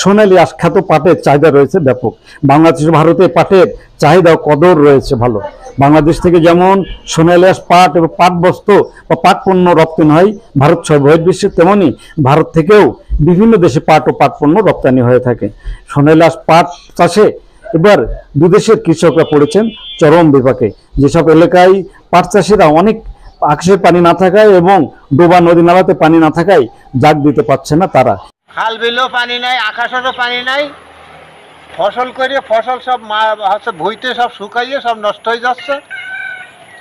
সোনালী আখ্যাত পাটের চাহিদা রয়েছে ব্যাপক। বাংলাদেশ ভারতে পাটের চাহিদা ও কদর রয়েছে ভালো। বাংলাদেশ থেকে যেমন সোনালী আঁশ পাট এবং পাট বস্ত্র বা পাট পণ্য রপ্তানি হয় ভারত সহ বহির্বিশ্বে, তেমনি ভারত থেকেও বিভিন্ন দেশে পাট ও পাট পণ্য রপ্তানি হয়ে থাকে। সোনালী আঁশ পাট চাষে এবার দুদেশের কৃষকরা পড়েছেন চরম বিপাকে। যেসব এলাকায় পাট চাষিরা অনেক আকাশের পানি না থাকায় এবং ডোবা নদী নালাতে পানি না থাকায় জাগ দিতে পারছে না তারা। খাল বিলেও পানি নাই, আকাশেরও পানি নাই, ফসল করে ফসল সব হচ্ছে ভুইতে সব শুকাইয়ে সব নষ্ট হয়ে যাচ্ছে।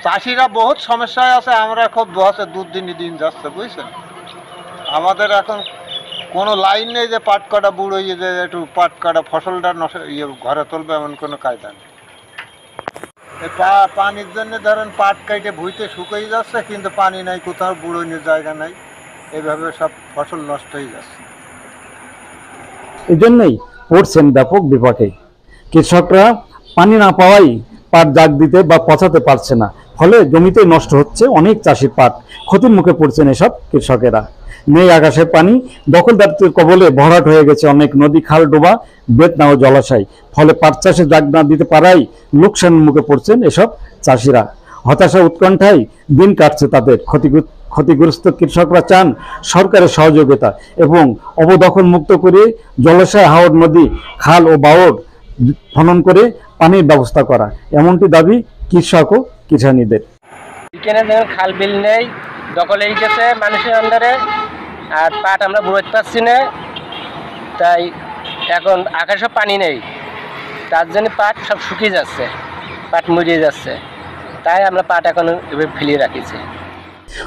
চাষিরা বহুত সমস্যায় আছে, আমরা খুব হচ্ছে দুদিনই দিন যাচ্ছে বুঝছেন। আমাদের এখন কোনো লাইন নেই যে পাট কাটা বুড়োইয়ে যে একটু পাট কাটা ফসলটা নষ্ট ঘরে তুলবে এমন কোনো কায়দা নেই। পানির জন্য ধরেন পাট কাটে ভুইতে শুকিয়ে যাচ্ছে, কিন্তু পানি নাই, কোথাও বুড়োইনের জায়গা নাই, এইভাবে সব ফসল নষ্ট হয়ে যাচ্ছে। এই জন্যই পড়ছেন ব্যাপক বিপাকে। কৃষকরা পানি না পাওয়াই পাট জাগ দিতে বা পচাতে পারছে না, ফলে জমিতে নষ্ট হচ্ছে অনেক চাষির পাট। ক্ষতির মুখে পড়ছেন এসব কৃষকেরা। নেই আকাশের পানি, দখলদারিত্বের কবলে ভরাট হয়ে গেছে অনেক নদী, খাল, ডোবা, বেতনা ও জলাশয়। ফলে পাট চাষে জাগ না দিতে পারাই লোকসানের মুখে পড়ছেন এসব চাষিরা। হতাশা উৎকণ্ঠায় দিন কাটছে তাদের। ক্ষতিগ্রস্ত কৃষকরা চান সরকারের সহযোগিতা এবং অবদখল মুক্ত করে জলাশয়, হাওর, নদী, খাল ও বাওর খনন করে পানির ব্যবস্থা করা, এমনটি দাবি কৃষক ও কিষানীদের। এখানে যেমন খাল বিল নেই, দখল হয়ে গেছে মানুষের আন্ডারে, আর পাট আমরা বুড়োতে পারছি না, তাই এখন আকাশে পানি নেই, তার জন্য পাট সব শুকিয়ে যাচ্ছে, পাট মরিয়ে যাচ্ছে, তাই আমরা পাট এখন ফেলিয়ে রাখিছি।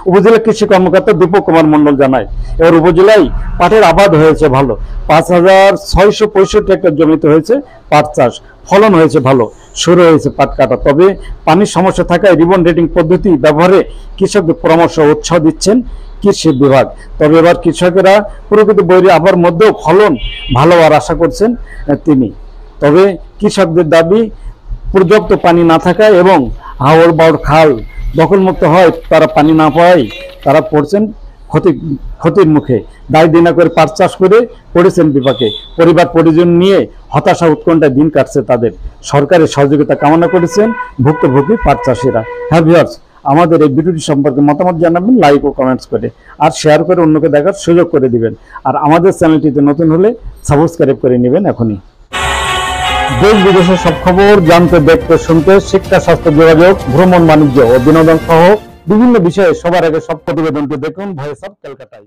উপজেলা কৃষি কর্মকর্তা দীপক কুমার মন্ডল জানায়, এবার উপজেলায় পাটের আবাদ হয়েছে ভালো। ৫,৬৬৫ হেক্টর জমিতে হয়েছে পাট চাষ, ফলন হয়েছে ভালো, শুরু হয়েছে পাট কাটা। তবে পানির সমস্যা থাকায় রিবন রেটিং পদ্ধতি ব্যবহারে কৃষকদের পরামর্শ ও উৎসাহ দিচ্ছেন কৃষি বিভাগ। তবে এবার কৃষকেরা প্রকৃত বৈরী আবহাওয়ার মধ্যেও ফলন ভালো হওয়ার আশা করছেন তিনি। তবে কৃষকদের দাবি, পর্যাপ্ত পানি না থাকায় এবং হাওর, বাওর, খাল দখলমুক্ত হয়, তারা পানি না পাওয়ায় তারা পড়ছেন ক্ষতির মুখে। দায় দিনা করে পাট চাষ করে পড়েছেন বিপাকে। পরিবার পরিজন নিয়ে হতাশা উৎকণ্ঠায় দিন কাটছে তাদের। সরকারের সহযোগিতা কামনা করেছেন ভুক্তভোগী পাট চাষিরা। হ্যাঁ ভিউয়ার্স, আমাদের এই ভিডিওটি সম্পর্কে মতামত জানাবেন লাইক ও কমেন্টস করে, আর শেয়ার করে অন্যকে দেখার সুযোগ করে দিবেন। আর আমাদের চ্যানেলটিতে নতুন হলে সাবস্ক্রাইব করে নেবেন এখনই। দেশ বিদেশের সব খবর জানতে, দেখতে, শুনতে, শিক্ষা, স্বাস্থ্য, যোগাযোগ, ভ্রমণ, বাণিজ্য ও বিনোদন সহ বিভিন্ন বিষয়ে সবার আগে সব প্রতিবেদনটি দেখুন ভয়েস অফ কলকাতায়।